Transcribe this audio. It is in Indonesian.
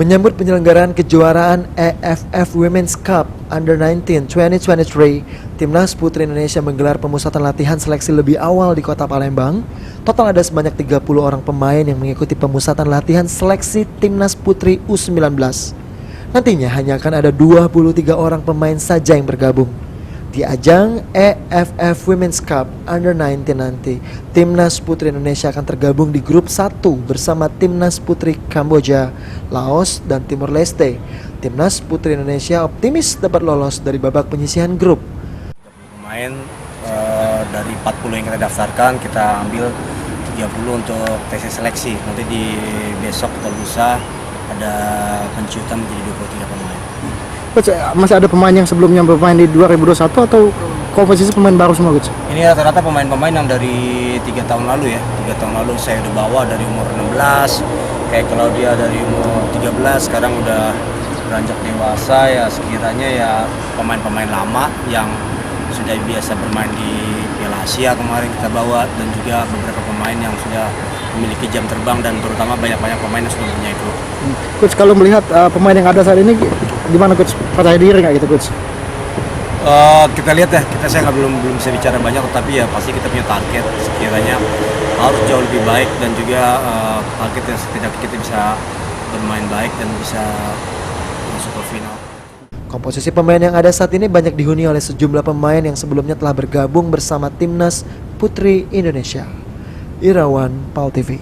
Menyambut penyelenggaraan kejuaraan AFF Women's Cup Under-19 2023, Timnas Putri Indonesia menggelar pemusatan latihan seleksi lebih awal di Kota Palembang. Total ada sebanyak 30 orang pemain yang mengikuti pemusatan latihan seleksi Timnas Putri U19. Nantinya hanya akan ada 23 orang pemain saja yang bergabung. Di ajang AFF Women's Cup Under-19 nanti, Timnas Putri Indonesia akan tergabung di grup 1 bersama Timnas Putri Kamboja, Laos, dan Timor Leste. Timnas Putri Indonesia optimis dapat lolos dari babak penyisihan grup. Pemain dari 40 yang kita daftarkan, kita ambil 30 untuk tes seleksi. Nanti di besok atau lusa ada pencuitan menjadi 23 pemain. Coach, masih ada pemain yang sebelumnya bermain di 2021 atau komposisi pemain baru semua, Coach? Ini rata-rata pemain-pemain yang dari 3 tahun lalu ya. 3 tahun lalu saya udah bawa dari umur 16. Kayak kalau dia dari umur 13 sekarang udah beranjak dewasa ya, sekiranya ya pemain-pemain lama yang sudah biasa bermain di Piala Asia kemarin kita bawa, dan juga beberapa pemain yang sudah memiliki jam terbang, dan terutama banyak-banyak pemain yang sudah punya itu. Coach, kalau melihat pemain yang ada saat ini, gimana Coach? Percaya diri nggak gitu, Coach? Kita lihat ya, saya belum bisa bicara banyak, tapi ya pasti kita punya target sekiranya harus jauh lebih baik, dan juga target yang setidaknya kita bisa bermain baik dan bisa masuk ke final. Komposisi pemain yang ada saat ini banyak dihuni oleh sejumlah pemain yang sebelumnya telah bergabung bersama Timnas Putri Indonesia. Irawan, PAL TV.